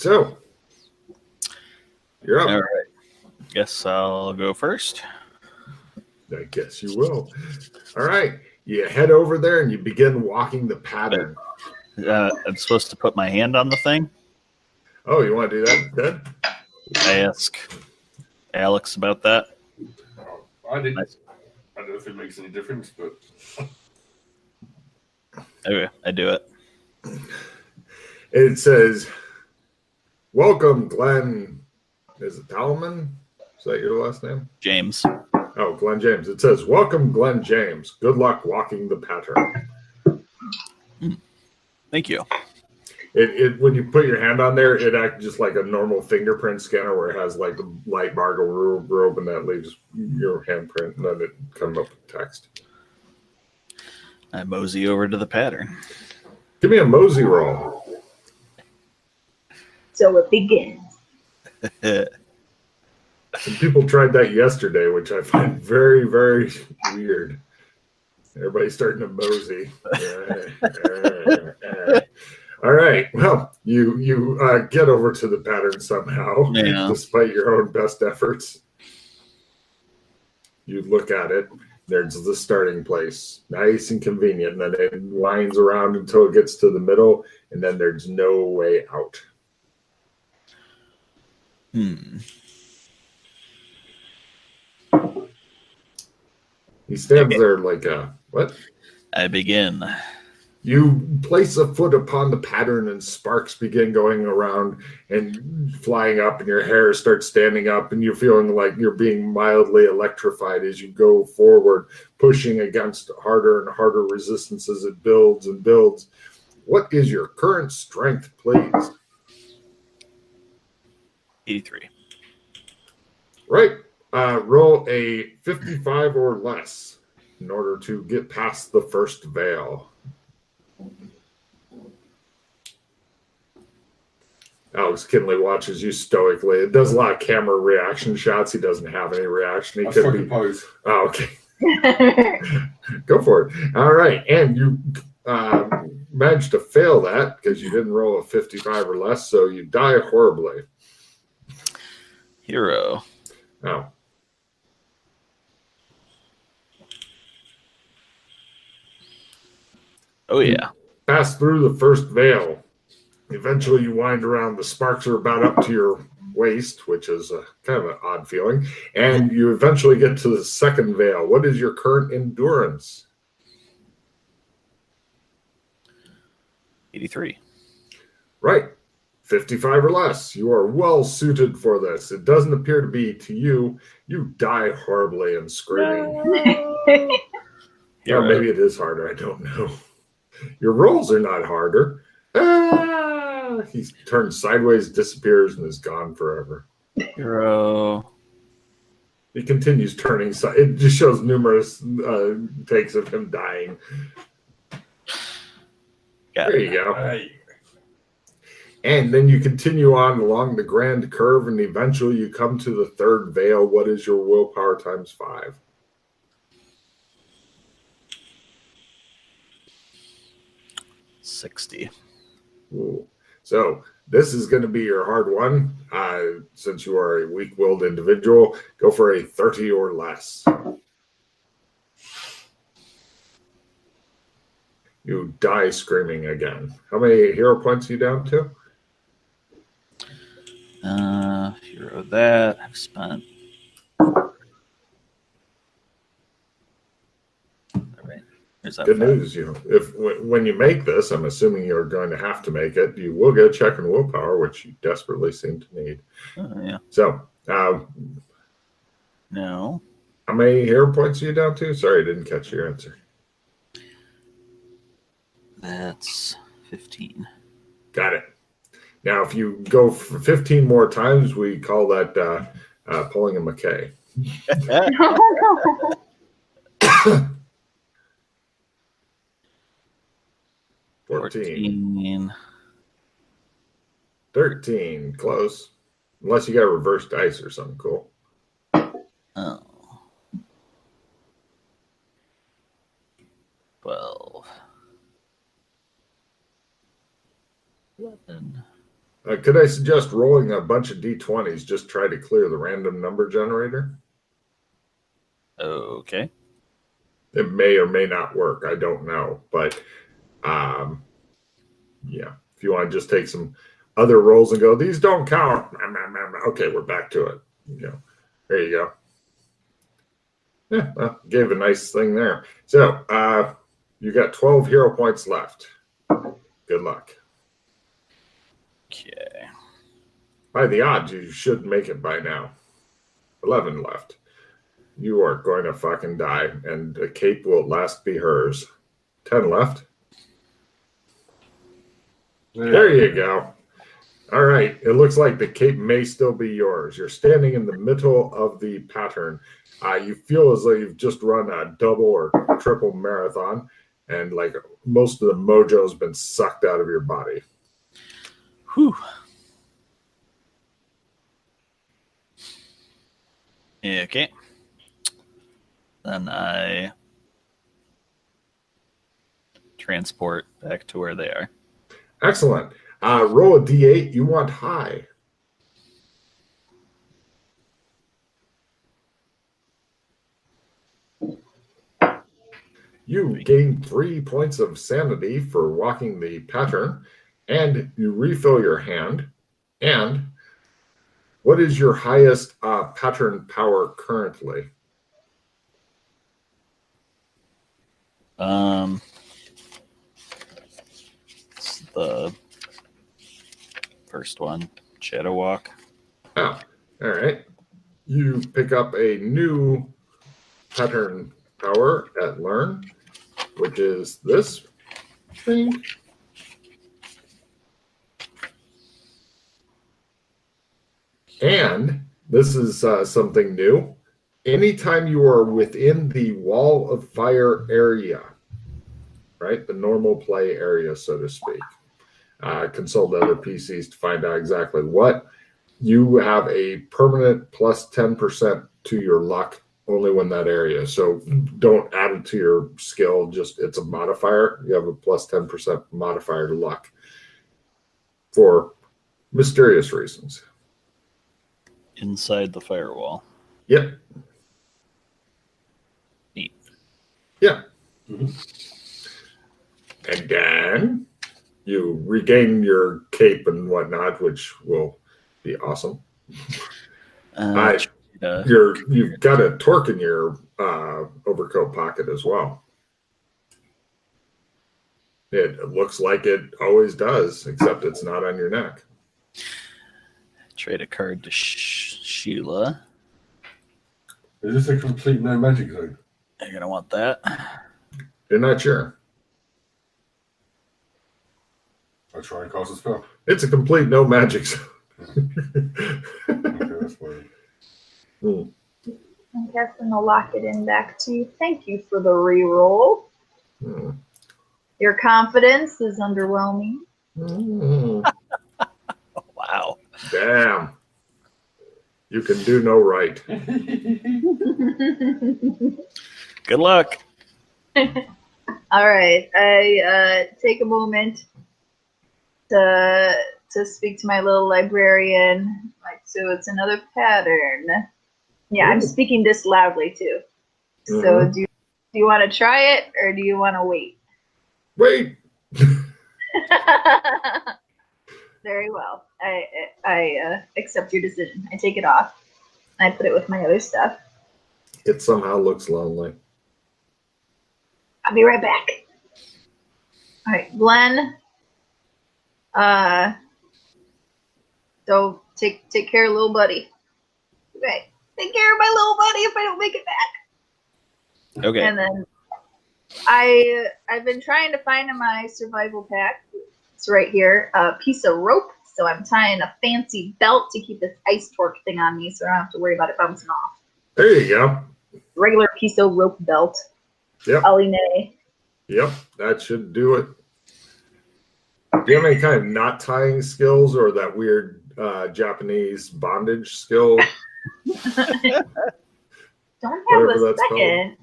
So, you're up. All right. Guess I'll go first. I guess you will. All right. You head over there and you begin walking the pattern. I'm supposed to put my hand on the thing. Oh, you want to do that instead? I ask Alex about that. I don't know if it makes any difference, but Okay, I do it. It says, "Welcome, Glenn." Is it Talman? Is that your last name? James. Oh, Glenn James. It says, "Welcome, Glenn James. Good luck walking the pattern." Thank you. It when you put your hand on there, it acts just like a normal fingerprint scanner where it has like the light bargo robe and that leaves your handprint and then it comes up with text. I mosey over to the pattern. Give me a mosey roll. So it begins. Some people tried that yesterday, which I find very, very weird. Everybody's starting to mosey. All right. Well, you get over to the pattern somehow, despite your own best efforts. You look at it. There's the starting place. Nice and convenient. And then it winds around until it gets to the middle, and then there's no way out. He stands there like a, what? I begin. You place a foot upon the pattern and sparks begin going around and flying up and your hair starts standing up and you're feeling like you're being mildly electrified as you go forward, pushing against harder and harder resistance as it builds and builds. What is your current strength, please? 83. Right. Roll a 55 or less in order to get past the first veil. Alex Kinley watches you stoically. It does a lot of camera reaction shots. He doesn't have any reaction. He could be. Pose. Oh, okay. Go for it. All right. And you managed to fail that because you didn't roll a 55 or less, so you die horribly. Hero. Oh. Oh, yeah. Pass through the first veil. Eventually, you wind around. The sparks are about up to your waist, which is kind of an odd feeling. And you eventually get to the second veil. What is your current endurance? 83. Right. 55 or less. You are well suited for this. It doesn't appear to be to you. You die horribly and screaming. Or maybe it is harder. I don't know. Your rolls are not harder. He turns sideways, disappears, and is gone forever. Hero. He continues turning. It just shows numerous takes of him dying. There you go. Hey. And then you continue on along the grand curve, and eventually you come to the third veil. What is your willpower times 5? 60. Ooh. So this is going to be your hard one. Since you are a weak-willed individual, go for a 30 or less. You die screaming again. How many hero points are you down to? Hero that. I've spent. Good news. When you make this, I'm assuming you're going to have to make it. You will get a check in willpower, which you desperately seem to need. Yeah. So, no. How many hero points are you down to? Sorry, I didn't catch your answer. That's 15. Got it. Now, if you go for 15 more times, we call that pulling a McKay. 14. 13. Close. Unless you got reverse dice or something cool. Oh. 12. 11. Could I suggest rolling a bunch of d20s? Just try to clear the random number generator. Okay. It may or may not work. I don't know, but yeah. If you want to just take some other rolls and go, these don't count. Okay, we're back to it. There you go. Yeah, well, gave a nice thing there. So you got 12 hero points left. Good luck. Okay. By the odds, you should make it by now. 11 left. You are going to fucking die, and the cape will at last be hers. 10 left. There you go. All right. It looks like the cape may still be yours. You're standing in the middle of the pattern. You feel as though you've just run a double or triple marathon, and like most of the mojo has been sucked out of your body. Whew. Okay. Then I transport back to where they are. Excellent. Roll a d8. You want high. You gain 3 points of sanity for walking the pattern, and you refill your hand. And what is your highest pattern power currently? It's the first one, Shadow Walk. Oh, all right. You pick up a new pattern power at Learn, which is this thing. And this is something new. Anytime you are within the wall of fire area, right, the normal play area, so to speak, consult other PCs to find out exactly what, you have a permanent plus 10% to your luck only when that area. So don't add it to your skill, just it's a modifier. You have a plus 10% modifier to luck for mysterious reasons. Inside the firewall. Yep. Neat. Yeah. Mm-hmm. And then you regain your cape and whatnot, which will be awesome. You've got a torque in your overcoat pocket as well. It looks like it always does, except it's not on your neck. Trade a card to Sheila. Is this a complete no magic zone? You're going to want that. You're not sure. I try and cast a spell. It's a complete no magic zone. Okay, that's weird. I guess I'll lock it in back to you. Thank you for the reroll. Your confidence is underwhelming. Wow. Damn. You can do no right. Good luck. All right. I take a moment to speak to my little librarian. Like, so it's another pattern. Yeah, I'm speaking this loudly too. So do you want to try it or do you want to wait? Wait. Very well. I accept your decision. I take it off. I put it with my other stuff. It somehow looks lonely. I'll be right back. All right, Glenn. So take care of little buddy. Okay. Take care of my little buddy if I don't make it back. Okay. And then I've been trying to find my survival pack. It's right here. A piece of rope. So I'm tying a fancy belt to keep this ice torque thing on me so I don't have to worry about it bouncing off. There you go. Regular piece of rope belt. Yep. Aline. Yep, that should do it. Do you have any kind of knot tying skills or that weird Japanese bondage skill? Don't have a second.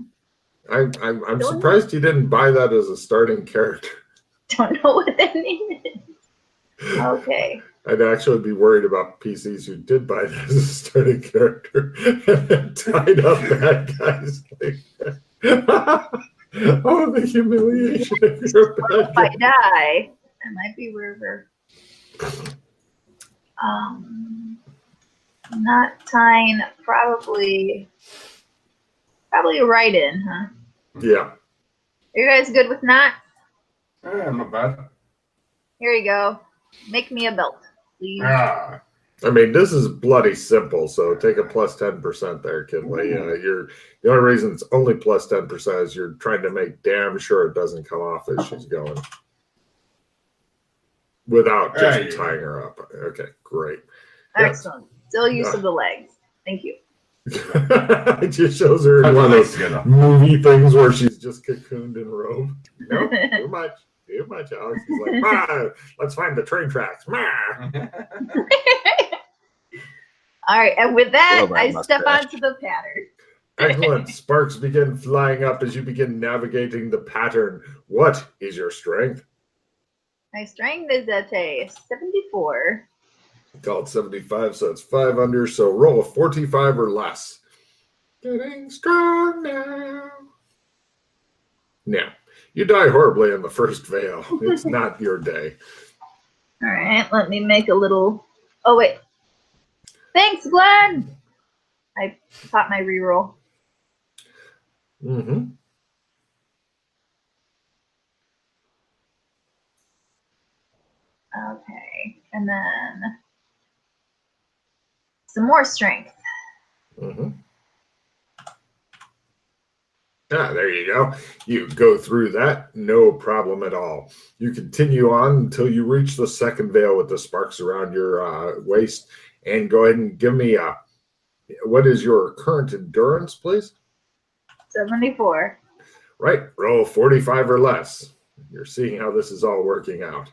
I'm surprised you didn't buy that as a starting character. Don't know what that means. Okay. I'd actually be worried about PCs who did buy it as a starting character and then tied up bad guys like that. Oh, the humiliation if you're a bad If I guy. die, I might be wherever. Not tying, probably right in, huh? Yeah. Are you guys good with not? Yeah, not bad. Here you go. Make me a belt, please. Ah, I mean, this is bloody simple, so take a plus 10% there, Kinley. The only reason it's only plus 10% is you're trying to make damn sure it doesn't come off as she's going. Without just Hey. tying her up. Okay, great. Yes. Excellent. Still use of the legs. Thank you. It just shows her in one of those together. movie things where she's just cocooned in robe. No, too much. Too much, Alex. He's like, "Ma, let's find the train tracks. Ma." All right, and with that, Well, that I must step crash. onto the pattern. Excellent. Sparks begin flying up as you begin navigating the pattern. What is your strength? My strength is at a 74. Called 75, so it's 5 under. So roll a 45 or less. Getting strong now. Now, you die horribly in the first veil. It's not your day. All right, let me make a little. Oh wait. Thanks, Glenn. I caught my reroll. Mm-hmm. Okay, and then some more strength. Mm-hmm. Ah, there you go. You go through that, no problem at all. You continue on until you reach the second veil with the sparks around your waist. And go ahead and give me what is your current endurance, please? 74. Right, roll 45 or less. You're seeing how this is all working out.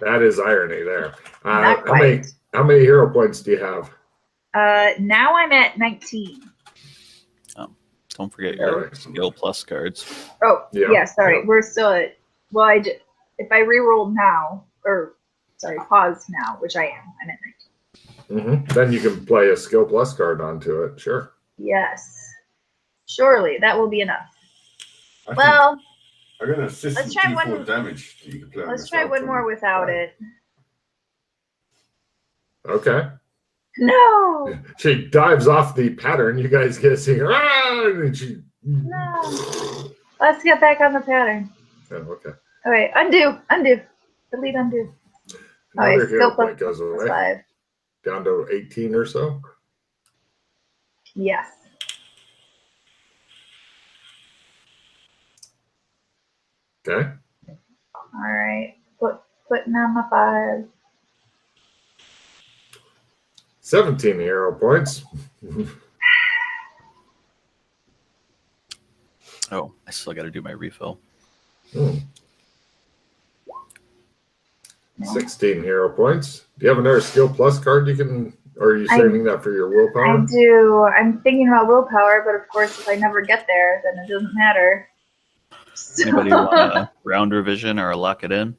That is irony there. Not quite. How many hero points do you have? Now I'm at 19. Don't forget your Alright. skill plus cards. Oh, yeah, sorry. Yeah. We're still at, well, if I reroll now, or sorry, pause now, which I am, I'm at 19. Mm-hmm. Then you can play a skill plus card onto it, sure. Yes. Surely, that will be enough. I Well, got an assist let's with try D4 one- damage that you can play on let's try yourself one more and without die. it. Okay. No! She dives off the pattern. You guys get to see her. Ah! And she... No. Let's get back on the pattern. Oh, okay. All right, undo. Delete, undo. All right, Another hero skill point goes plus away. 5. Down to 18 or so. Yes. Okay. All right, putting on the 5. 17 hero points. Oh, I still got to do my refill. 16 hero points. Do you have another skill plus card you can, or are you saving that for your I willpower? do. I'm thinking about willpower, but of course, if I never get there, then it doesn't matter. So- Anybody want a round revision or a lock it in?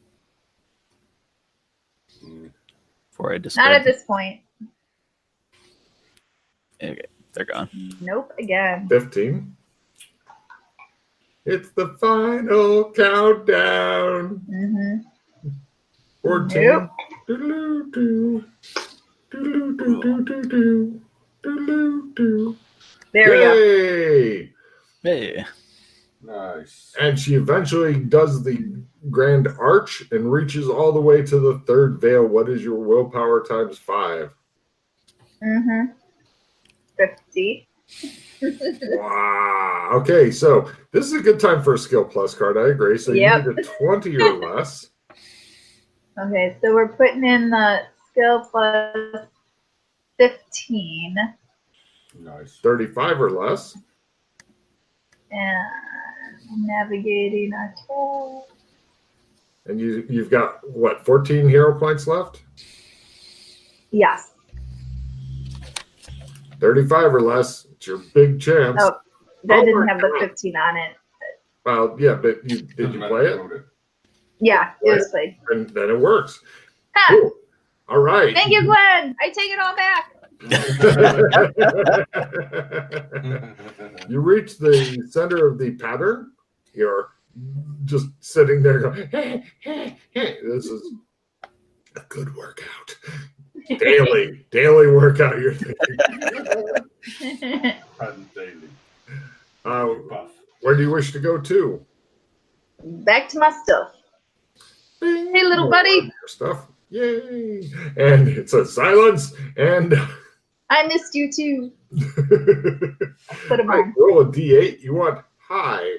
Before I discard? Not at this point. Okay, they're gone. Nope, again. 15. It's the final countdown. Mm-hmm. 14. Nope. Doodaloo-doo. Doodaloo-doo-doo-doo-doo. Doodaloo-doo. There we go. Yay! Hey, Nice. And she eventually does the grand arch and reaches all the way to the third veil. What is your willpower times 5? Mm-hmm. 50. Wow. Okay, so this is a good time for a skill plus card. I agree. So Yep. you need a 20 or less. Okay, so we're putting in the skill plus 15 Nice. 35 or less. and navigating attack. And you've got, what, 14 hero points left? Yes. 35 or less. It's your big chance. Oh, that Oh didn't my have the God. 15 on it. Well, yeah, but did Doesn't you matter play if it? you rolled Yeah, it was played. And then it works. Ha! Cool. All right. Thank you, Glenn. I take it all back. You reach the center of the pattern. You're just sitting there going, this is a good workout. Daily workout you're thinking. And daily. Buff. Where do you wish to go to? Back to my stuff. Bing. Hey, little buddy. Stuff. Yay. And it says silence. And I missed you too. Put him right, on. roll a D8. You want high.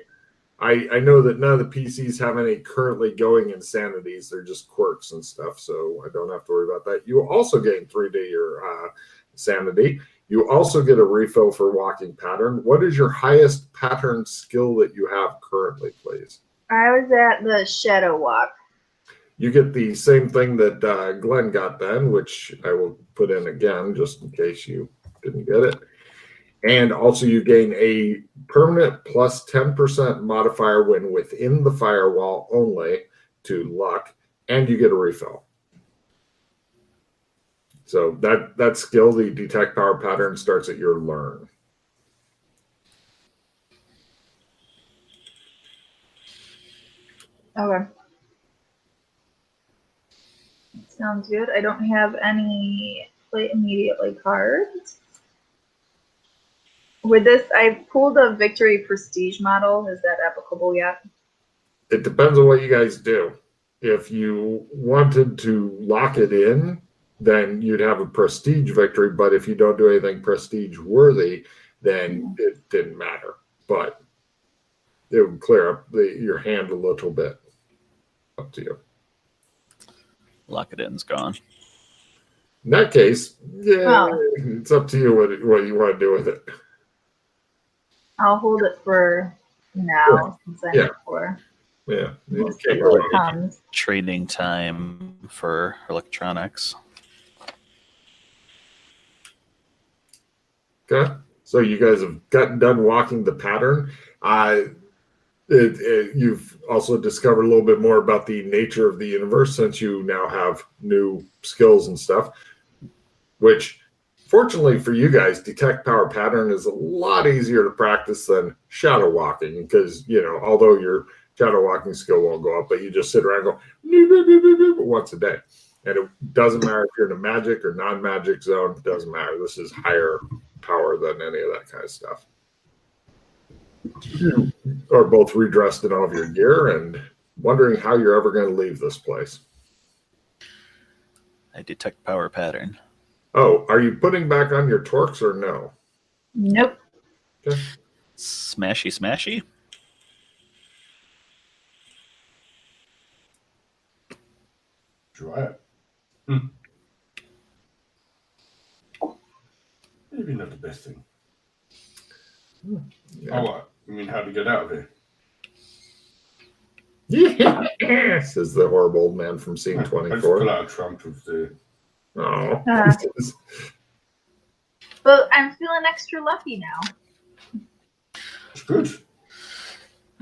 I know that none of the PCs have any currently going insanities. They're just quirks and stuff, so I don't have to worry about that. You also gain 3 to your sanity. You also get a refill for walking pattern. What is your highest pattern skill that you have currently, please? I was at the Shadow Walk. You get the same thing that Glenn got then, which I will put in again just in case you didn't get it. And also you gain a permanent plus 10% modifier when within the firewall only to luck, and you get a refill. So that skill, the detect power pattern, starts at your learn. Okay. Sounds good. I don't have any play immediately cards. With this, I pulled a victory prestige model. Is that applicable yet? It depends on what you guys do. If you wanted to lock it in, then you'd have a prestige victory. But if you don't do anything prestige worthy, then it didn't matter. But it would clear up your hand a little bit. Up to you. Lock it in's gone. In that case, yeah, it's up to you what you want to do with it. I'll hold it for now since I'm Yeah. for Yeah. most Okay, of it comes. Trading time for electronics. Okay. So you guys have gotten done walking the pattern. You've also discovered a little bit more about the nature of the universe since you now have new skills and stuff, which fortunately for you guys, detect power pattern is a lot easier to practice than shadow walking because, although your shadow walking skill won't go up, but you just sit around and go once a day. And it doesn't matter if you're in a magic or non-magic zone. It doesn't matter. This is higher power than any of that kind of stuff. You are both redressed in all of your gear and wondering how you're ever going to leave this place. I detect power pattern. Oh, are you putting back on your torques or no? Nope. Okay. Smashy, smashy. Try it. Maybe not the best thing. Yeah. Oh, what? You mean how to get out of here? Yeah, says the horrible old man from scene I just 24. pull out a trunk of the... Oh. But I'm feeling extra lucky now. It's good.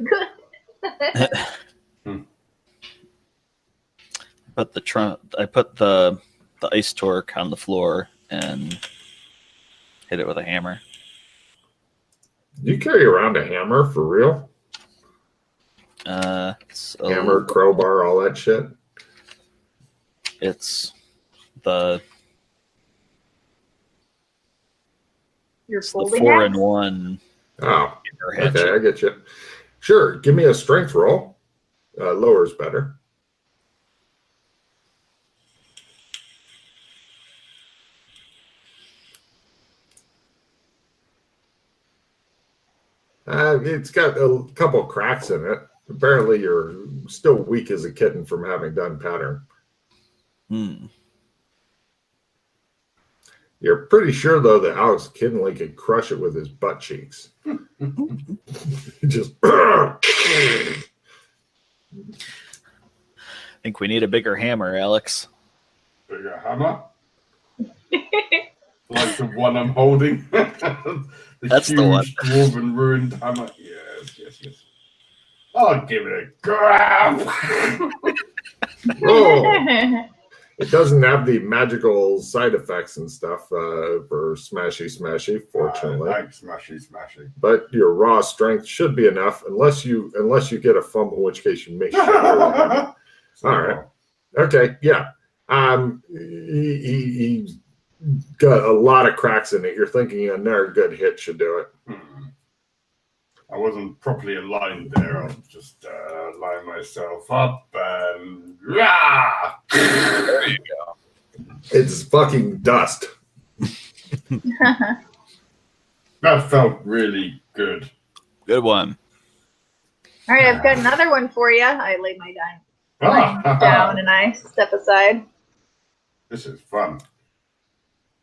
Good. I put the ice torque on the floor and hit it with a hammer. You carry around a hammer for real? Hammer, crowbar, all that shit? It's the You're the folding 4-in-1. Oh, hammer okay, hatchet. I get you. Sure, give me a strength roll. Lower's better. It's got a couple of cracks in it. Apparently, you're still weak as a kitten from having done pattern. You're pretty sure, though, that Alex Kinley could crush it with his butt cheeks. Just. I think we need a bigger hammer, Alex. Bigger hammer? Like the one I'm holding. That's huge the one. dwarven ruined hammer. Yes. I'll give it a grab. Roll. It doesn't have the magical side effects and stuff for smashy, fortunately. Like smashy. But your raw strength should be enough, unless you get a fumble, in which case you make sure. All right. Okay. Yeah. He got a lot of cracks in it. You're thinking another good hit should do it. I wasn't properly aligned there. I'll just line myself up and There you go. It's fucking dust. that felt really good. Good one. All right, I've got another one for you. I lay my dime down and I step aside. This is fun.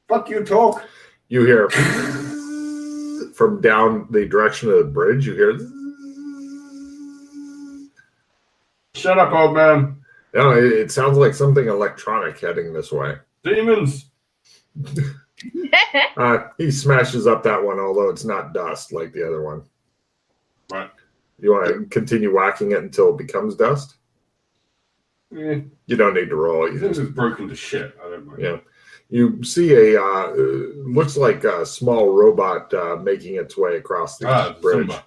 Fuck you, talk. You hear from down the direction of the bridge. You hear. Shut up, old man. No, it sounds like something electronic heading this way. Demons. He smashes up that one, although it's not dust like the other one. Right. You want to continue whacking it until it becomes dust? Yeah. You don't need to roll. You This just, is broken to shit. I don't mind. yeah. You see looks like a small robot making its way across the bridge. Zumba.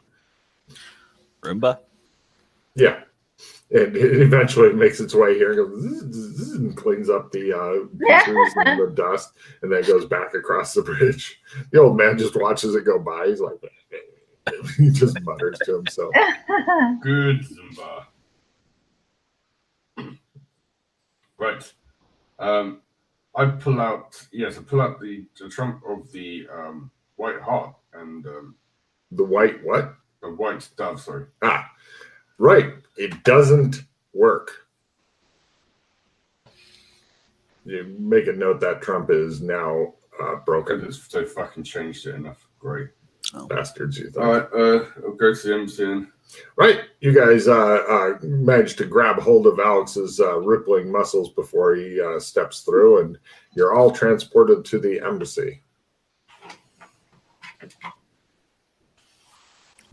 Roomba? Yeah. And it eventually makes its way here and goes zzz, and cleans up the pieces and the dust, and then goes back across the bridge. The old man just watches it go by. He's like, he just mutters to himself. Good Zumba. Right. I pull out the trunk of the white heart and The white what? the white dove, sorry. Ah, right. It doesn't work. You make a note that Trump is now broken. They fucking changed it enough. Great. Bastards, you think. All right, I'll go to the embassy then. Right. You guys managed to grab hold of Alex's rippling muscles before he steps through, and you're all transported to the embassy.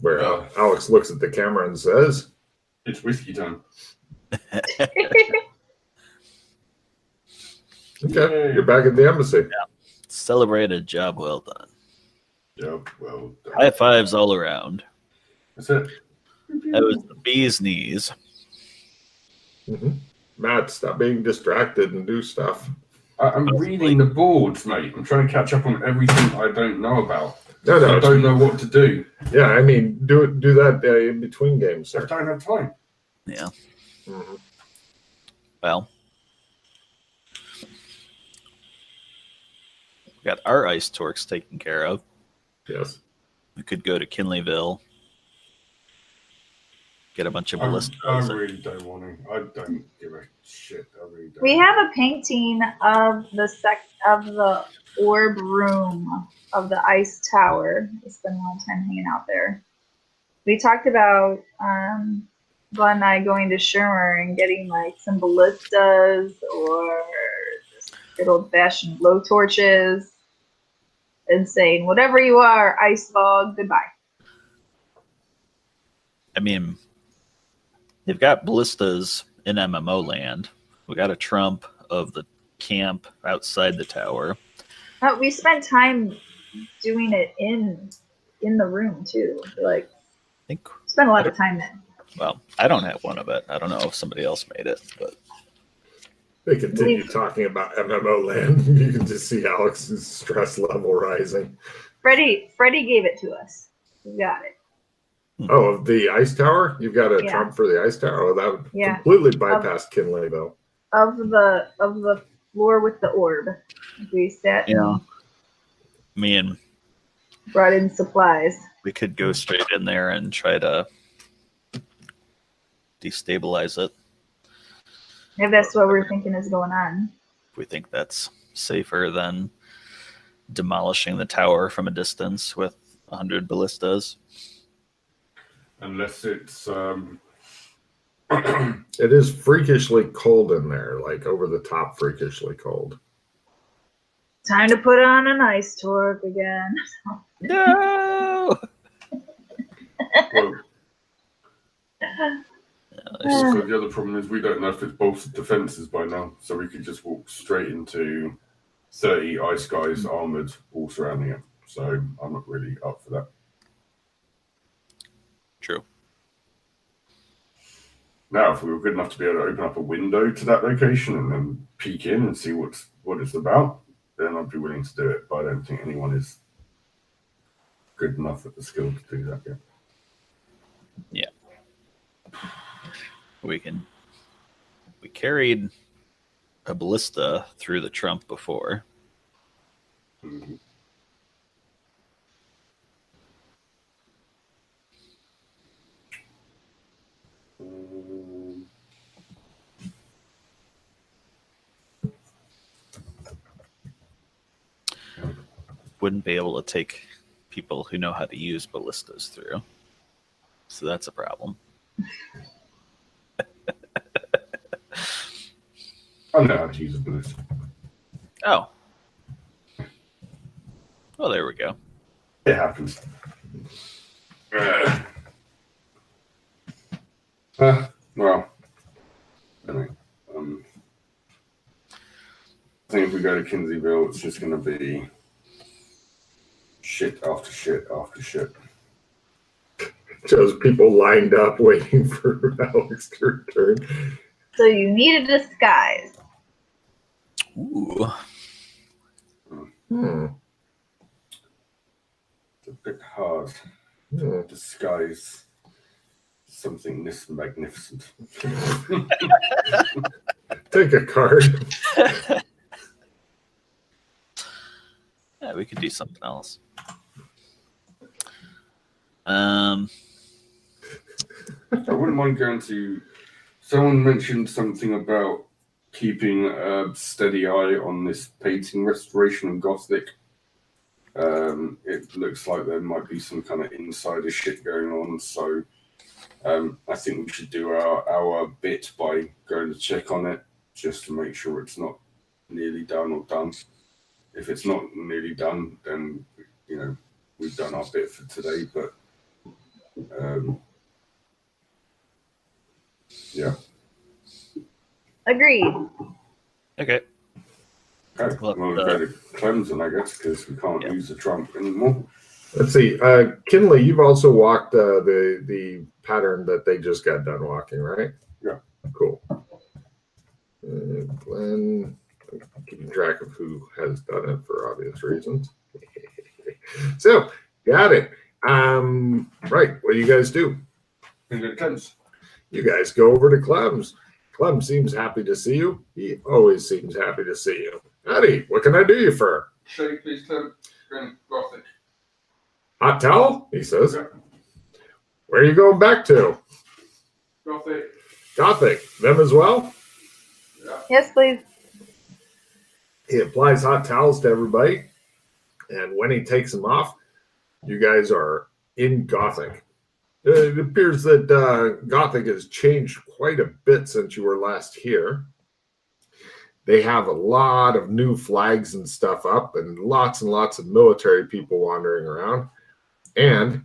Where Alex looks at the camera and says, It's whiskey time. okay, Yay. you're back at the embassy. Celebrated, job well done. Yep, well done. High fives all around. That's it. That was the bee's knees. Mm-hmm. Matt, stop being distracted and do stuff. I'm reading the boards, mate. I'm trying to catch up on everything I don't know about. No, I don't know what to do. Yeah, I mean, do that in between games, I sir. don't have time. Yeah. Mm-hmm. Well, we got our ice torques taken care of. Yes. We could go to Kinleyville, get a bunch of ballistas. I really don't want to. I don't give a shit. I really don't. We have a painting of the orb room of the ice tower. We spent a long time hanging out there. We talked about Glenn and I going to Shermer and getting like some ballistas or just good old fashioned blowtorches and saying, whatever you are, ice log, goodbye. I mean, they've got ballistas in MMO land. We got a trump of the camp outside the tower. But we spent time doing it in the room too. Like, I think. spent a lot of time in. Well, I don't have one of it. I don't know if somebody else made it, but They continue talking about MMO land. You can just see Alex's stress level rising. Freddie gave it to us. We got it. Oh, the ice tower? You've got a Yeah. trump for the ice tower? Oh, that would Yeah. completely bypass Kinley, though. Of the floor with the orb. We sat Yeah. and I mean, brought in supplies. we could go straight in there and try to destabilize it If that's what we're thinking is going on. if we think that's safer than demolishing the tower from a distance with 100 ballistas. Unless it's It is freakishly cold in there, like over the top freakishly cold. Time to put on an ice torque again. No! well, Also, the other problem is we don't know if it's bolted defenses by now, so we could just walk straight into 30 ice guys armored all surrounding it. So I'm not really up for that. True. Now, if we were good enough to be able to open up a window to that location and then peek in and see what it's about, then I'd be willing to do it. But I don't think anyone is good enough at the skill to do that yet. Yeah. We carried a ballista through the Trump before. Mm-hmm. Wouldn't be able to take people who know how to use ballistas through. So that's a problem. I know how to use a ballista. Oh. Well, there we go. It happens. Well, anyway, I think if we go to Kinseyville, it's just going to be shit after shit after shit. Just people lined up waiting for Alex to return. So you need a disguise. Ooh. It's a bit hard to disguise something this magnificent. Take a card. Yeah, we could do something else. I wouldn't mind going to... Someone mentioned something about keeping a steady eye on this painting restoration and Gothic. It looks like there might be some kind of insider shit going on, so I think we should do our bit by going to check on it, just to make sure it's not nearly done or done. If it's not nearly done, then, you know, we've done our bit for today, but yeah. Agreed. Okay. Okay, Well, we'll go to Clemson, I guess, because we can't use the Trump anymore. Let's see. Kinley, you've also walked the pattern that they just got done walking, right? Yeah. Cool. Glenn, I'm keeping track of who has done it for obvious reasons. So, got it. Right. What do you guys do? We go to Clemson. You guys go over to Clem's. Clem seems happy to see you. He always seems happy to see you. Howdy, what can I do you for? Shake, please, Clem. Going Gothic. Hot towel, he says. Yeah. Where are you going back to? Gothic. Gothic. Them as well? Yeah. Yes, please. He applies hot towels to everybody. And when he takes them off, you guys are in Gothic. It appears that Gothic has changed quite a bit since you were last here. They have a lot of new flags and stuff up and lots of military people wandering around. And,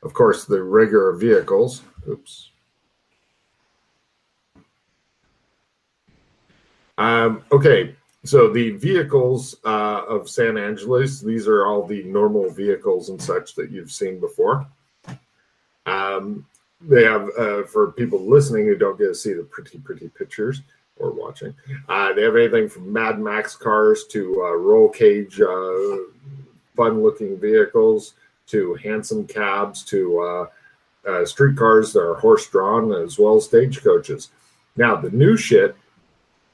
of course, the rigor of vehicles. Oops. Okay, so the vehicles of San Angeles, these are all the normal vehicles and such that you've seen before. They have, for people listening who don't get to see the pretty pictures or watching, they have anything from Mad Max cars to roll cage, fun-looking vehicles to handsome cabs to streetcars that are horse-drawn as well as stagecoaches. Now, the new shit,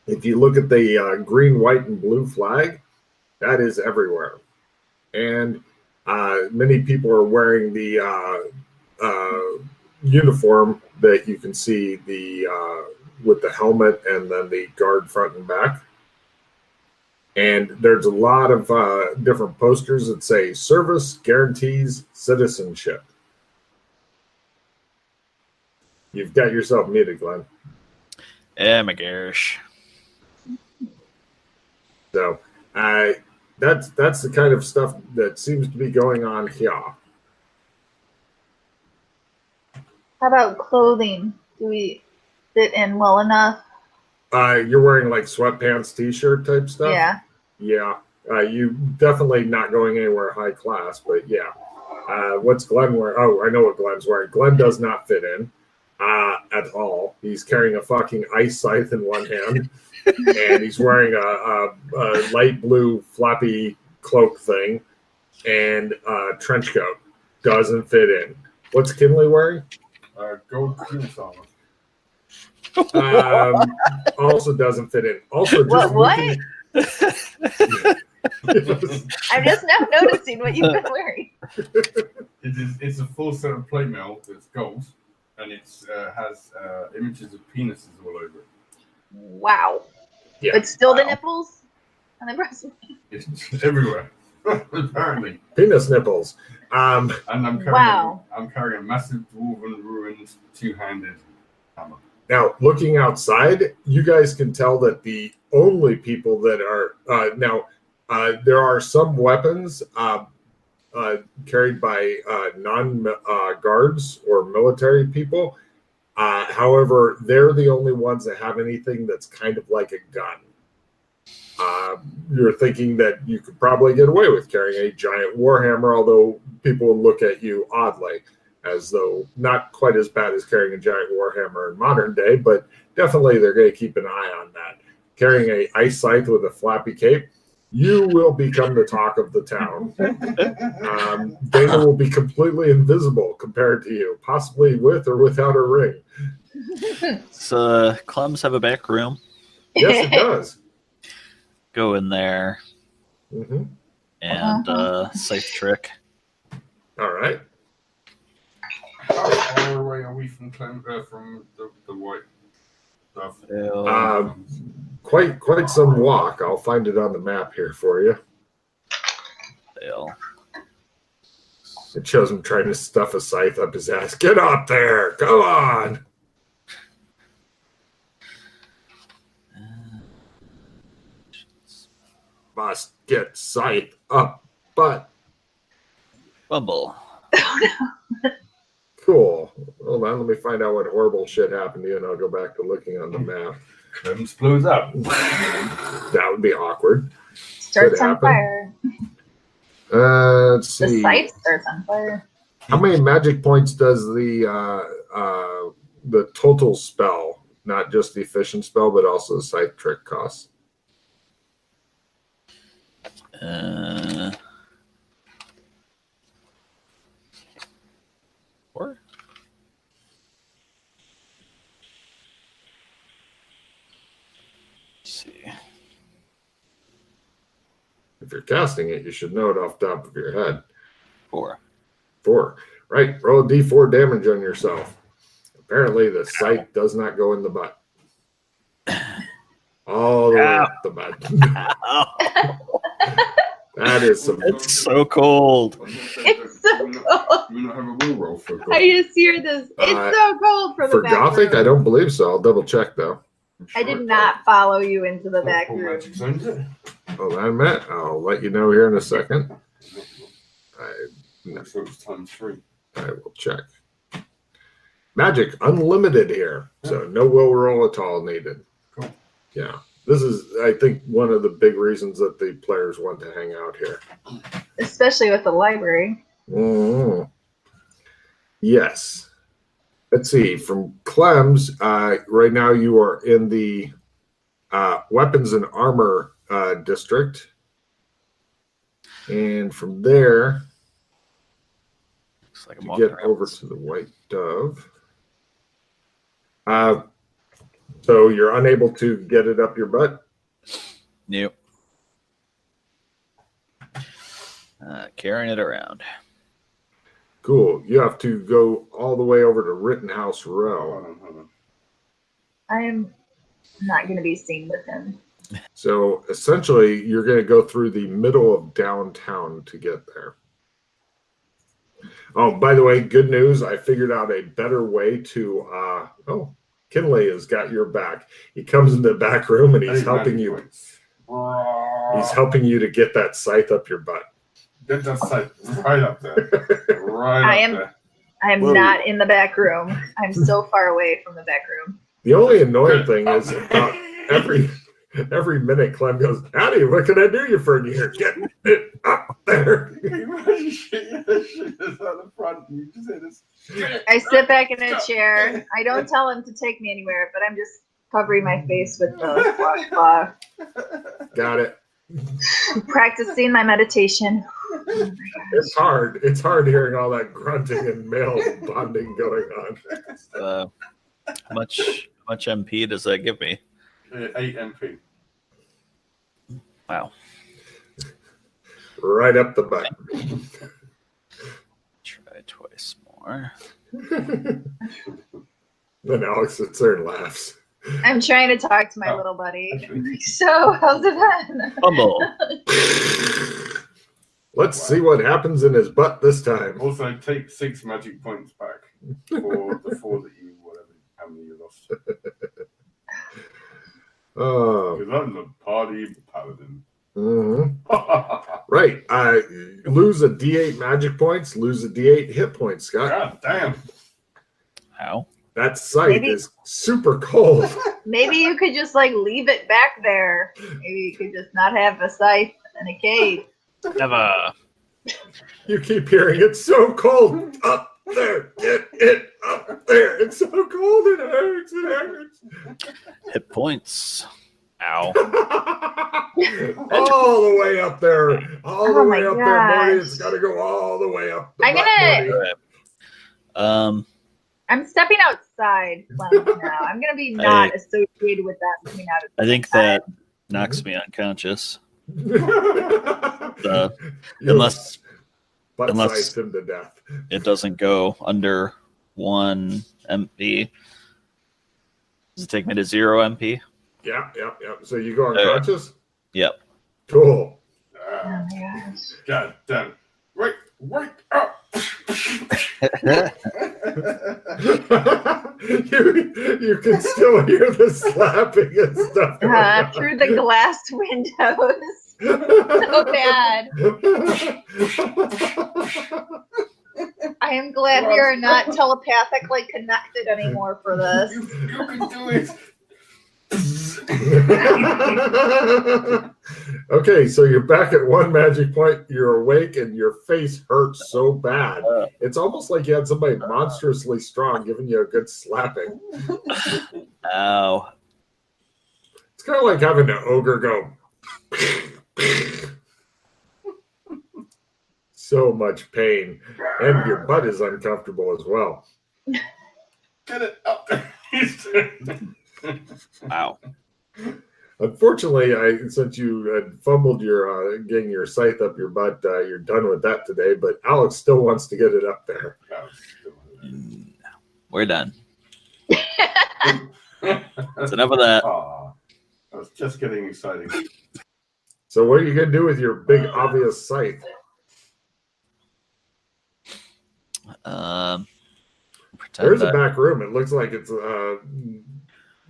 if you look at the green, white, and blue flag, that is everywhere. And many people are wearing the uniform that you can see with the helmet and then the guard front and back. And there's a lot of different posters that say service guarantees citizenship. You've got yourself muted, Glenn. Yeah, my gosh. So that's the kind of stuff that seems to be going on here. How about clothing? Do we fit in well enough? You're wearing like sweatpants, t-shirt type stuff? Yeah. Yeah. You definitely not going anywhere high class, but yeah. What's Glenn wearing? Oh, I know what Glenn's wearing. Glenn does not fit in at all. He's carrying a fucking ice scythe in one hand, and he's wearing a light blue floppy cloak thing and a trench coat. Doesn't fit in. What's Kinley wearing? Gold penis armor. Also doesn't fit in. Also, just What? I'm just now noticing what you've been wearing. It's a full set of playmail that's gold, and it has images of penises all over it. Wow. Yeah. But still the nipples and the breast. It's everywhere, apparently. Penis nipples. And I'm carrying, Wow. I'm carrying a massive dwarven ruined two-handed hammer. Now, looking outside, you guys can tell that the only people that are there are some weapons carried by non-guards or military people. However, they're the only ones that have anything that's kind of like a gun. You're thinking that you could probably get away with carrying a giant warhammer, although people will look at you oddly, as though not quite as bad as carrying a giant warhammer in modern day, but definitely they're going to keep an eye on that. Carrying a ice scythe with a flappy cape, you will become the talk of the town. Dana will be completely invisible compared to you, possibly with or without a ring. So, Clems have a back room. Yes, it does. Go in there and safe trick. All right. How far away are we from the white stuff? Quite some walk. I'll find it on the map here for you. It shows him trying to stuff a scythe up his ass. Get up there! Come on! Must get scythe up, but Bumble. cool. Hold on, let me find out what horrible shit happened to you, and I'll go back to looking on the map. Clems blows up. That would be awkward. Starts on fire. Let's see. The site starts on fire. How many magic points does the total spell, not just the efficient spell, but also the scythe trick cost? 4. Let's see. If you're casting it, you should know it off the top of your head. 4. 4. Right. Roll a d4 damage on yourself. Apparently, the scythe does not go in the butt. All the way up the butt. That is some. It's so cold. It's so cold. Do we not have a will roll for I just hear this. It's so cold for the For back Gothic, room. I don't believe so. I'll double check though. I did not follow you into the back room. Magic zones it. Hold on, Matt. I'll let you know here in a second. No, so it was times 3. I will check. Magic unlimited here, so no will roll at all needed. Cool. Yeah, this is, I think, one of the big reasons that the players want to hang out here. Especially with the library. Mm-hmm. Yes. Let's see. From Clems, right now you are in the weapons and armor district, and from there. Like to get over to the White Dove. So you're unable to get it up your butt? Nope. Carrying it around. Cool. You have to go all the way over to Rittenhouse Row. Hold on. I am not going to be seen with him. So essentially, you're going to go through the middle of downtown to get there. Oh, by the way, good news. I figured out a better way to, Kinley has got your back. He comes into the back room and he's helping you. He's helping you to get that scythe up your butt. Get that scythe right up there. Right I up am there. I am Whoa. not in the back room. I'm so far away from the back room. The only annoying thing is every minute Clem goes, Howdy, what can I do you for here? Get it up there. Shit out the front. You just hit us. I sit back in a chair. I don't tell him to take me anywhere, but I'm just covering my face with the washcloth. Got it. Practicing my meditation. It's hard. It's hard hearing all that grunting and male bonding going on. How much MP does that give me? 8 MP. Wow. Right up the butt. Try twice more. Then Alex sits there and laughs. I'm trying to talk to my little buddy. So, how's it been? Fumble. Let's see what happens in his butt this time. Also, take 6 magic points back for the 4 that you, how many you lost. Oh. Because I'm the party paladin. Mm-hmm. Right. Lose a D8 magic points, lose a D8 hit points, Scott. God damn. How? That site is super cold. Maybe you could just leave it back there. Maybe you could just not have a scythe and a cape. Never. You keep hearing it's so cold up there. Get it up there. It's so cold. It hurts. It hurts. Hit points. Ow. All the way up there. All the way up there, Marty. It's got to go all the way up. I'm stepping outside now. I'm gonna be not associated with that coming out of I think that knocks me unconscious. Unless him to death. It doesn't go under 1 MP. Does it take me to 0 MP? Yeah. So you go unconscious? Yep. Cool. Oh my gosh. God damn. Wake up. you can still hear the slapping and stuff through the glass windows. So bad. I am glad we are not telepathically connected anymore for this. You can do it. Okay, so you're back at 1 magic point. You're awake and your face hurts so bad. It's almost like you had somebody monstrously strong giving you a good slapping. Ow. It's kind of like having an ogre go. So much pain. And your butt is uncomfortable as well. Get it up there. Wow. Unfortunately, since you had fumbled your getting your scythe up your butt, you're done with that today. But Alex still wants to get it up there. We're done. That's enough of that. I was just getting excited. So what are you going to do with your big obvious scythe? There's a back room. It looks like it's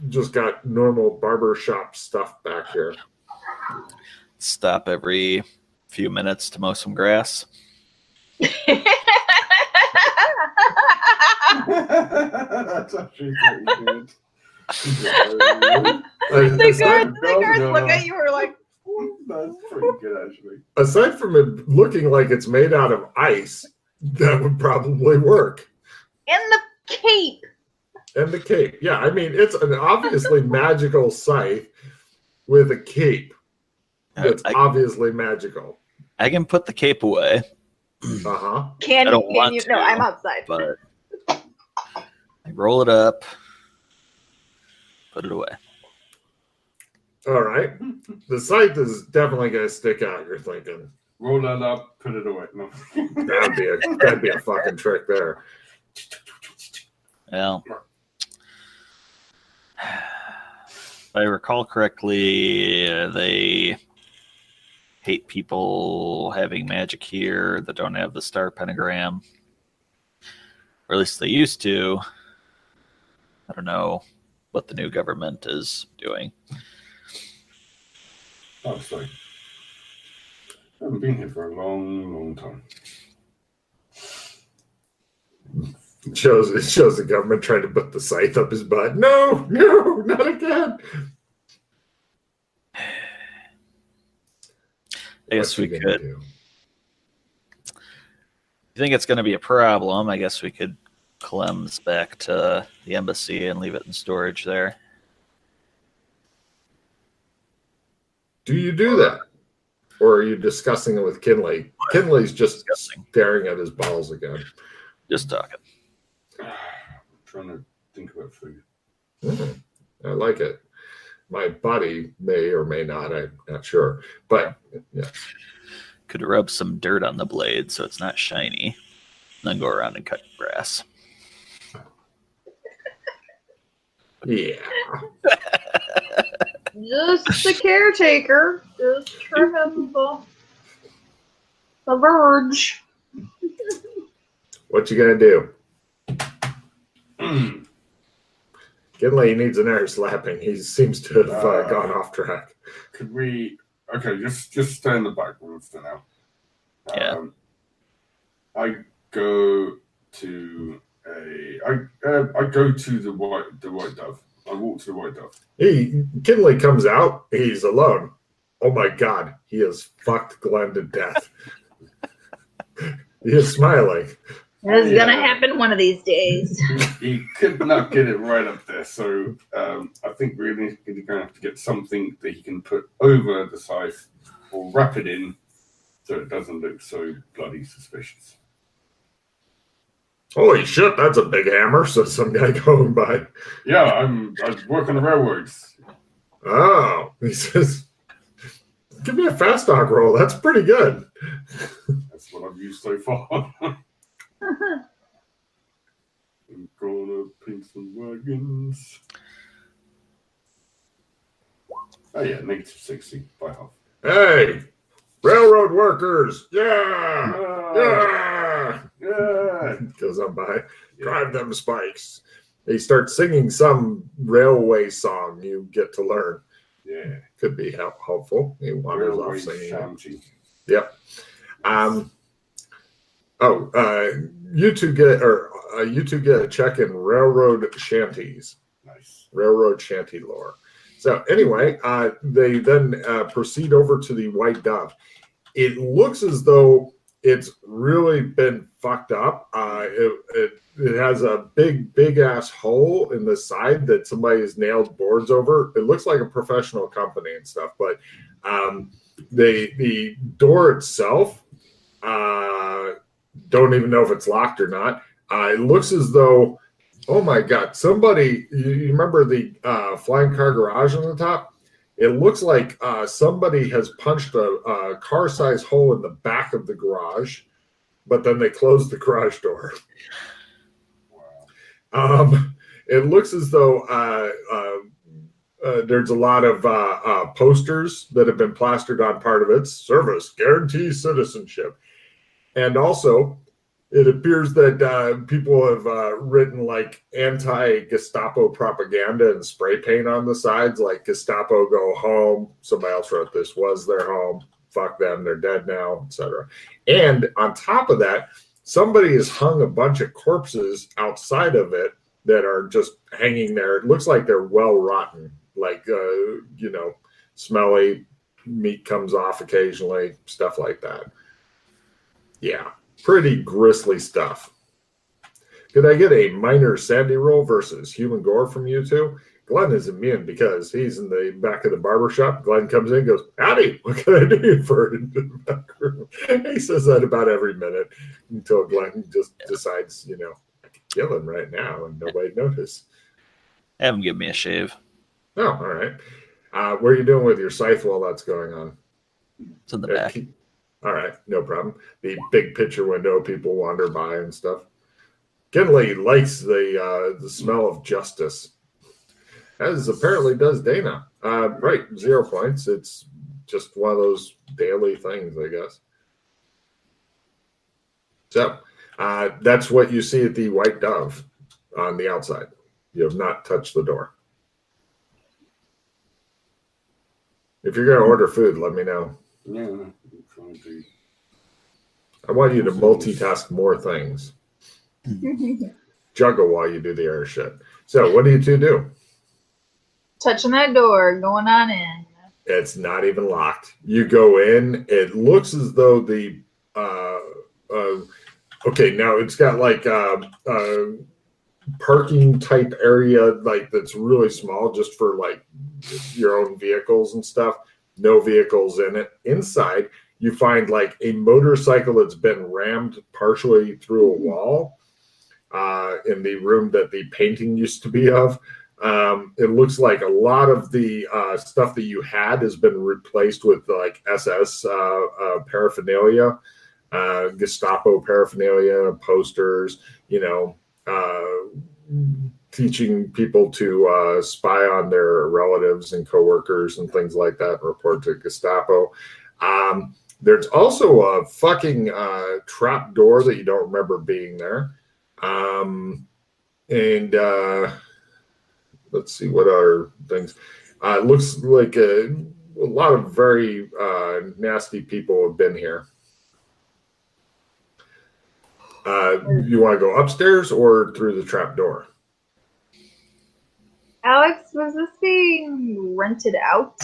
just got normal barber shop stuff back here. Stop every few minutes to mow some grass. That's actually pretty good. The guards look at you or like, that's pretty good, actually. Aside from it looking like it's made out of ice, that would probably work. and the cape. And the cape. Yeah, I mean, it's an obviously magical scythe with a cape that's obviously magical. I can put the cape away. Uh-huh. Can I don't you? want No, to, I'm outside. But I roll it up, put it away. All right. The scythe is definitely going to stick out, you're thinking. Roll that up, put it away. No. That'd be a fucking trick there. Well, if I recall correctly, they hate people having magic here that don't have the star pentagram. Or at least they used to. I don't know what the new government is doing. Oh, sorry. I haven't been here for a long, long time. It shows the government trying to put the scythe up his butt. No, not again. I guess we could. You think it's going to be a problem? I guess we could cleanse back to the embassy and leave it in storage there. Do you do that? Or are you discussing it with Kinley? Kinley's just staring at his balls again. Just talking. I'm trying to think about food. I like it. My body may or may not, I'm not sure. But, yes. Could rub some dirt on the blade so it's not shiny. Then go around and cut grass. Yeah. Just the caretaker. Just trimming the verge. What you gonna do? Kinley needs an air slapping. He seems to have gone off track. Could we? Okay, just stay in the back room for now. Yeah. I go to the white dove. I walk to the white dove. Kinley comes out. He's alone. Oh my God! He has fucked Glenn to death. He is smiling. It's gonna happen one of these days. He could not get it right up there, so I think we're going to have to get something that he can put over the scythe or wrap it in so it doesn't look so bloody suspicious. Holy shit, that's a big hammer, says some guy going by. Yeah, I work on the railroads. Oh, he says, give me a fast dog roll. That's pretty good. That's what I've used so far. I'm gonna paint some wagons. Oh yeah, -60 by half. Hey, railroad workers! Yeah! Goes on by. Drive them spikes. He starts singing some railway song you get to learn. Yeah, could be helpful. He wanders off singing. Shanty. Yep. You two get a check in railroad shanties. Nice. Railroad shanty lore. So anyway, they then proceed over to the White Dove. It looks as though it's really been fucked up. It has a big ass hole in the side that somebody has nailed boards over. It looks like a professional company and stuff, but the door itself, don't even know if it's locked or not. It looks as though, oh my God, somebody, you remember the flying car garage on the top? It looks like somebody has punched a car-sized hole in the back of the garage, but then they closed the garage door. It looks as though there's a lot of posters that have been plastered on part of it. Service guarantees citizenship. And also, it appears that people have written like anti-Gestapo propaganda and spray paint on the sides, like Gestapo go home. Somebody else wrote this, was their home. Fuck them, they're dead now, etc. And on top of that, somebody has hung a bunch of corpses outside of it that are just hanging there. It looks like they're well rotten, like, smelly, meat comes off occasionally, stuff like that. Yeah, pretty grisly stuff. Could I get a minor Sandy roll versus human gore from you two? Glenn is immune because he's in the back of the barber shop. Glenn comes in and goes, howdy, what can I do for you in the back room? He says that about every minute until Glenn just decides, I could kill him right now and nobody notice. Have him give me a shave. Oh, all right. What are you doing with your scythe while that's going on? It's in the back. All right, no problem. The big picture window, people wander by and stuff. Kinley likes the smell of justice, as apparently does Dana. Right, 0 points. It's just one of those daily things, I guess. So that's what you see at the White Dove on the outside. You have not touched the door. If you're going to order food, let me know. Yeah. I want you to multitask more things. juggle while you do the air shit. So what do you two do? Touching that door, going on in. It's not even locked. You go in. It looks as though the okay, now it's got like parking type area, like that's really small, just for like your own vehicles and stuff. No vehicles in it. Inside, you find like a motorcycle that's been rammed partially through a wall in the room that the painting used to be of. It looks like a lot of the stuff that you had has been replaced with like SS paraphernalia, Gestapo paraphernalia, posters, teaching people to spy on their relatives and coworkers and things like that, and report to Gestapo. There's also a fucking trap door that you don't remember being there. Let's see what other things. It looks like a lot of very nasty people have been here. You want to go upstairs or through the trap door? Alex, was this being rented out?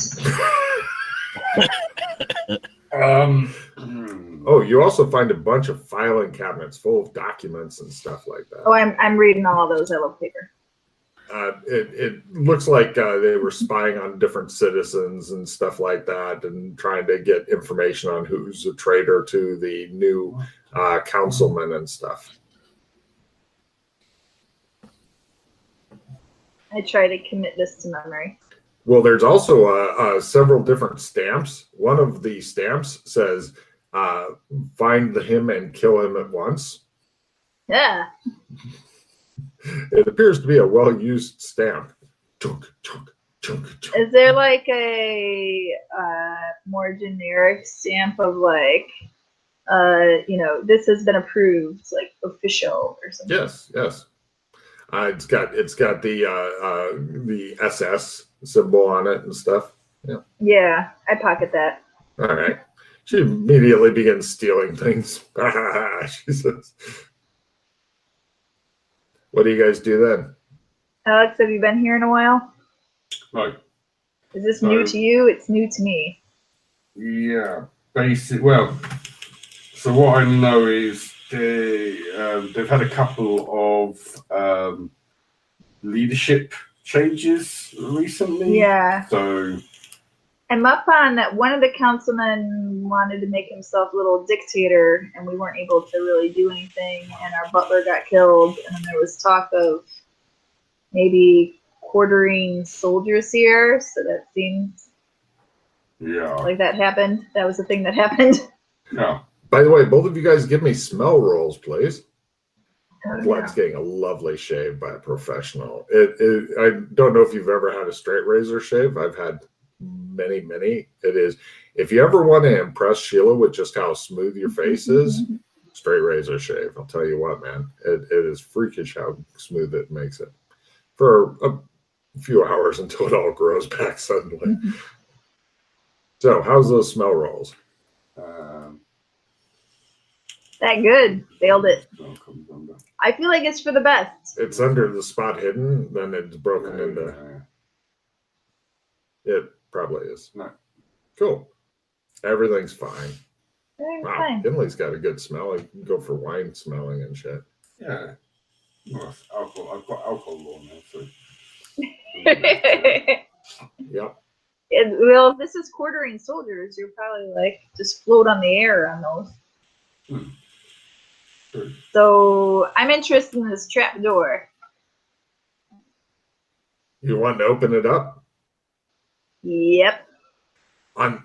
Oh, you also find a bunch of filing cabinets full of documents and stuff like that. Oh, I'm reading all of those. I love paper. It looks like they were spying on different citizens and stuff like that, and trying to get information on who's a traitor to the new councilman and stuff. I try to commit this to memory. Well, there's also several different stamps. One of the stamps says, find him and kill him at once. Yeah. It appears to be a well-used stamp. Chunk, chunk, chunk, chunk. Is there like a more generic stamp of like, this has been approved, like official or something? Yes, yes. It's got the SS symbol on it and stuff. Yeah. Yeah, I pocket that. All right. She immediately begins stealing things. She says. What do you guys do then? Alex, have you been here in a while? No. Is this new to you? It's new to me. Yeah, well, so what I know is they've had a couple of leadership changes recently. Yeah. So I'm up on that. One of the councilmen wanted to make himself a little dictator, and we weren't able to really do anything, and our butler got killed, and then there was talk of maybe quartering soldiers here, so that seems like that happened. That was the thing that happened. Yeah. By the way, both of you guys give me smell rolls, please. Oh, Blood's getting a lovely shave by a professional. I don't know if you've ever had a straight razor shave. I've had many. It is, if you ever want to impress Sheila with just how smooth your face is, straight razor shave. I'll tell you what, man. It is freakish how smooth it makes it for a few hours until it all grows back suddenly. So, how's those smell rolls? That good. Failed it. I feel like it's for the best. It's under the spot hidden, then it's broken into. It probably is. No. Cool. Everything's fine. Everything's Wow, fine. Kinley's got a good smell. I can go for wine smelling and shit. Yeah. Well, alcohol. I've got alcohol law now, so. Yep. Well, if this is quartering soldiers, you're probably like just float on the air on those. So I'm interested in this trap door. You want to open it up? Yep.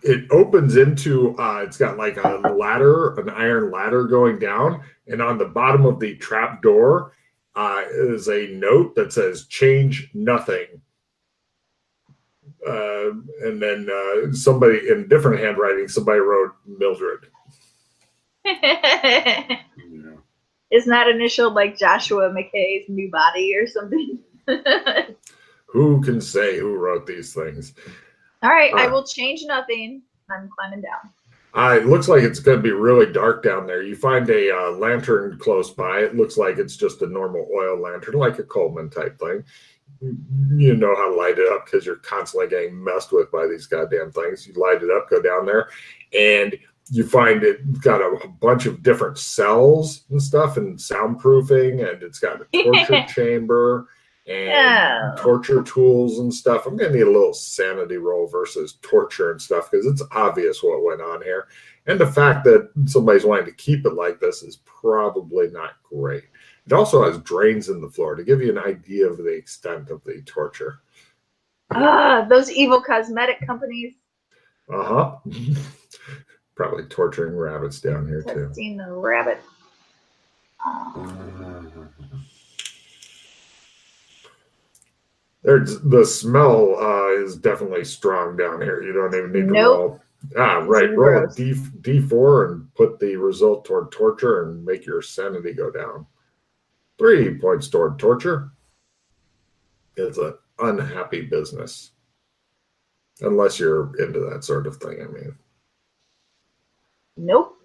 It opens into it's got like a ladder, an iron ladder going down, and on the bottom of the trap door is a note that says "Change nothing." And then somebody in different handwriting, somebody wrote Mildred. Isn't that initialed like Joshua McKay's new body or something? Who can say who wrote these things? All right, I will change nothing. I'm climbing down. It looks like it's going to be really dark down there. You find a lantern close by. It looks like it's just a normal oil lantern, like a Coleman type thing. You know how to light it up because you're constantly getting messed with by these goddamn things. You light it up, go down there, and you find it's got a bunch of different cells and stuff and soundproofing, and it's got a torture chamber and torture tools and stuff. I'm going to need a little sanity roll versus torture and stuff because it's obvious what went on here. And the fact that somebody's wanting to keep it like this is probably not great. It also has drains in the floor to give you an idea of the extent of the torture. Those evil cosmetic companies. Probably torturing rabbits down here too. Testing the rabbit. The smell is definitely strong down here. You don't even need to roll. Right. Roll a D4 and put the result toward torture and make your sanity go down. 3 points toward torture. It's an unhappy business. Unless you're into that sort of thing, I mean. Nope.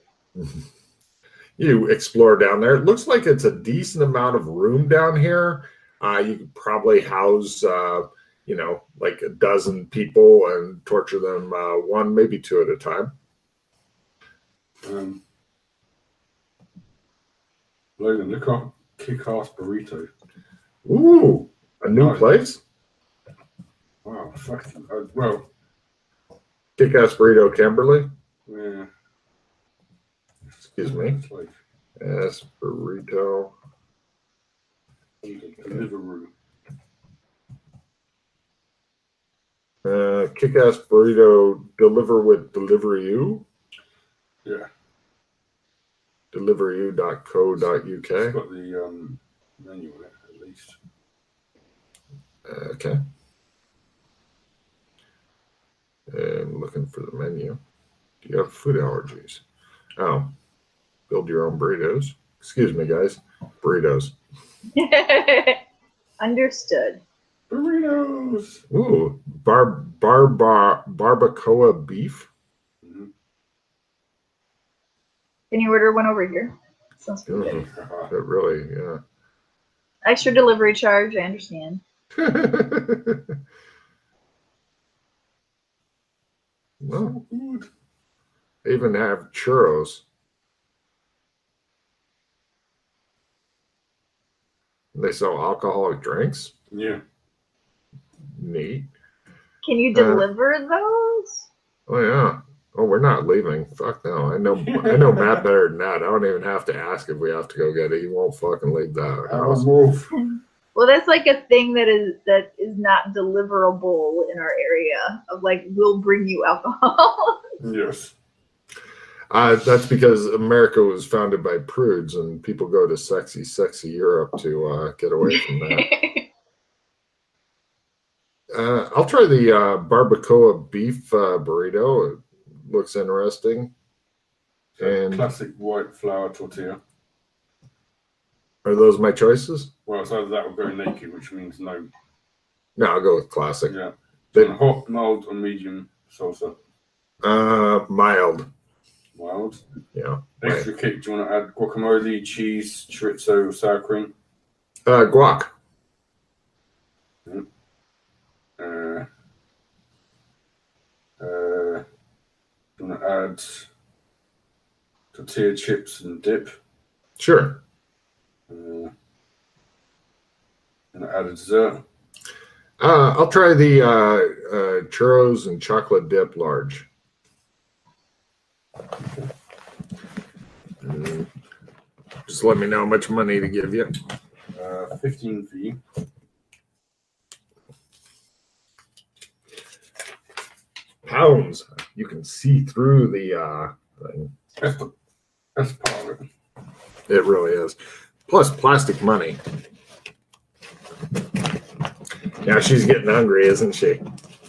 You explore down there. It looks like it's a decent amount of room down here. You could probably house, like a dozen people and torture them one, maybe two at a time. Logan, look up Kick-Ass Burrito. Ooh, a new place? Wow, fucking, well. Kick-Ass Burrito, Kimberly? Yeah. Excuse me. Yes, Burrito. Deliveroo. Kick-Ass Burrito, deliver with Deliveroo? Yeah. Deliveroo.co.uk. It's got the menu on it, at least. Okay. I'm looking for the menu. Do you have food allergies? Oh. Build your own burritos. Excuse me, guys. Burritos. Understood. Burritos. Ooh, barbacoa beef. Mm-hmm. Can you order one over here? Sounds good. That really, yeah. Extra delivery charge, I understand. Well, they even have churros. They sell alcoholic drinks. Yeah. Neat. Can you deliver those? Oh yeah. Oh, we're not leaving. Fuck no. I know Matt better than that. I don't even have to ask if we have to go get it. He won't fucking leave that house. Well, that's like a thing that is not deliverable in our area of like, we'll bring you alcohol. Yes. That's because America was founded by prudes, and people go to sexy, sexy Europe to get away from that. I'll try the barbacoa beef burrito. It looks interesting. And classic white flour tortilla. Are those my choices? Well, it's either that or go naked, which means no. No, I'll go with classic. Yeah. Then hot, mild, or medium salsa? Mild. Mild? Yeah. Extra kick. Do you want to add guacamole, cheese, chorizo, or sour cream? Guac. Do you want to add tortilla chips and dip? Sure. And add a dessert? I'll try the churros and chocolate dip large. Just let me know how much money to give you. 15 for you. Pounds. You can see through the thing. That's part of it. It really is. Plus plastic money. Now she's getting hungry, isn't she?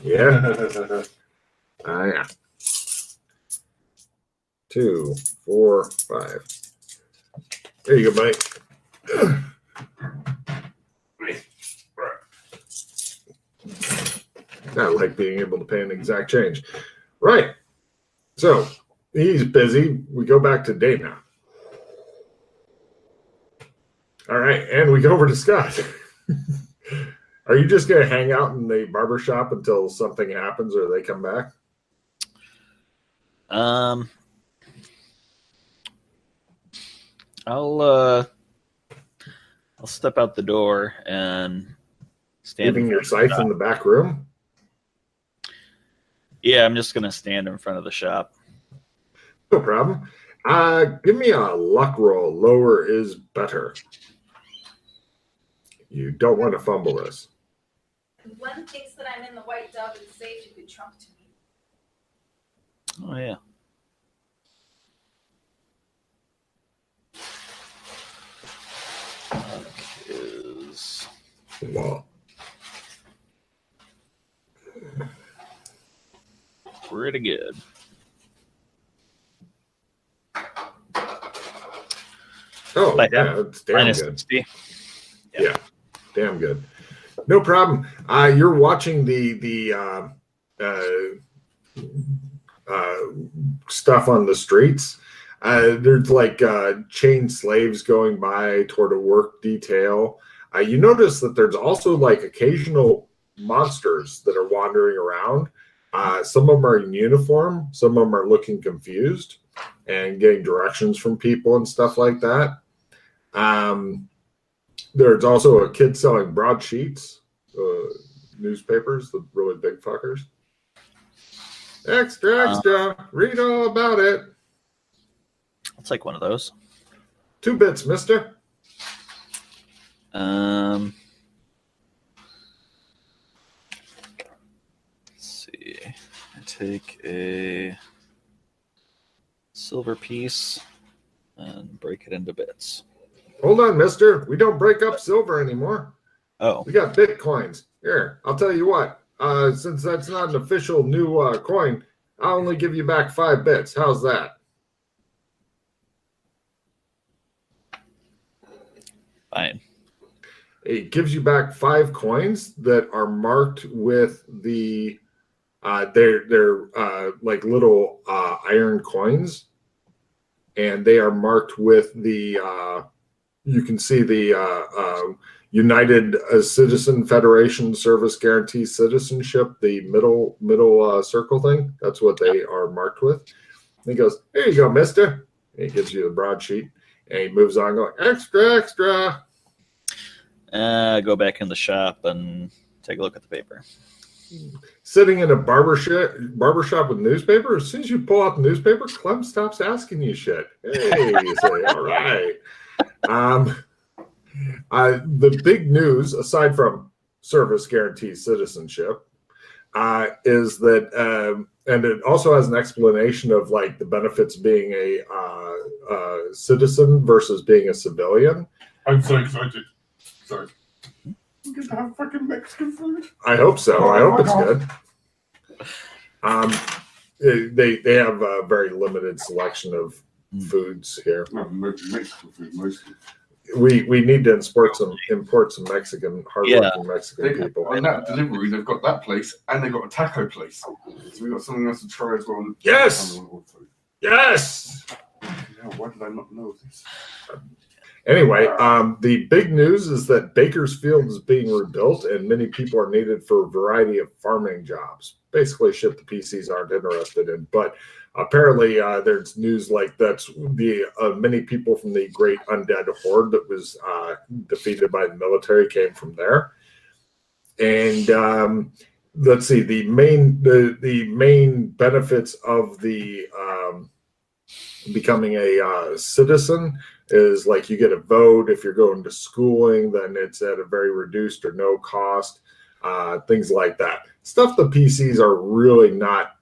Yeah. Yeah. 2, 4, 5. There you go, Mike. I like being able to pay an exact change. Right. So He's busy. We go back to Dana. All right, and we go over to Scott. Are you just going to hang out in the barber shop until something happens or they come back? I'll step out the door and stand. Leaving your scythe in the back room? Yeah, I'm just going to stand in front of the shop. No problem. Give me a luck roll. Lower is better. You don't want to fumble this. One thinks that I'm in the White Dove and safe. You could trump to me. Oh, yeah. Is Well, pretty good. oh, Like yeah, it's damn minus good. 60. Yeah, damn good. No problem. You're watching the stuff on the streets. There's like chained slaves going by toward a work detail. You notice that there's also like occasional monsters that are wandering around. Some of them are in uniform. Some of them are looking confused and getting directions from people and stuff like that. There's also a kid selling broadsheets, newspapers, the really big fuckers. Extra, read all about it. I'll take one of those. 2 bits, mister. Let's see. I take a silver piece and break it into bits. Hold on, mister. We don't break up silver anymore. Oh, We got bitcoins. Here, I'll tell you what. Since that's not an official new coin, I'll only give you back 5 bits. How's that? fine. It gives you back 5 coins that are marked with the they're like little iron coins, and they are marked with the you can see the United Citizen Federation Service Guarantee Citizenship, the middle circle thing. That's what they are marked with. And he goes, "Here you go, mister." And he gives you the broadsheet, and he moves on, going, extra. Go back in the shop and take a look at the paper. Sitting in a barber shop with newspaper. As soon as you pull out the newspaper, Clem stops asking you shit. Hey, you say, all right. The big news, aside from service guarantee citizenship, is that, and it also has an explanation of like the benefits being a citizen versus being a civilian. I'm so excited. Sorry. I'm going to have fucking Mexican food. I hope so. Oh, I hope it's God. good. They have a very limited selection of foods here. No, Mexican food mostly. We need to import some Mexican hardworking Mexican people. On that delivery, they've got that place and they've got a taco place. So we've got something else to try as well. Yes! Yes! Yeah, why did I not know this? Anyway, the big news is that Bakersfield is being rebuilt and many people are needed for a variety of farming jobs. Basically shit the PCs aren't interested in. But apparently there's news like that's the many people from the Great Undead Horde that was defeated by the military came from there. And let's see, the main benefits of the becoming a citizen is like you get a vote. If you're going to schooling, then it's at a very reduced or no cost, things like that. Stuff the PCs are really not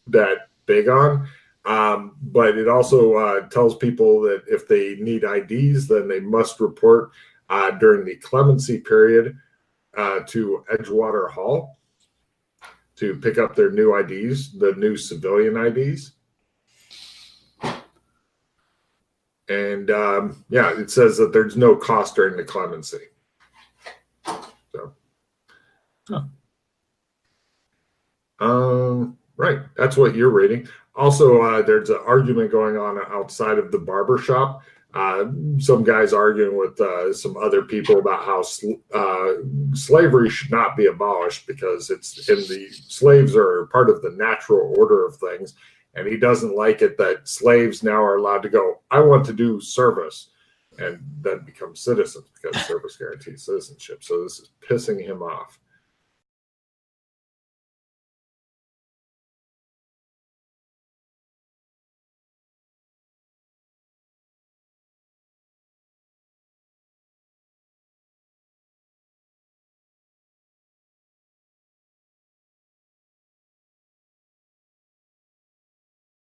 that big on. But it also tells people that if they need IDs, then they must report during the clemency period to Edgewater Hall to pick up their new IDs, the new civilian IDs. And yeah, it says that there's no cost during the clemency. So, right, that's that's what you're reading. Also, there's an argument going on outside of the barber shop. Some guys arguing with some other people about how slavery should not be abolished because it's in the slaves are part of the natural order of things, and he doesn't like it that slaves now are allowed to go, I want to do service, and then become citizens because service guarantees citizenship. So this is pissing him off.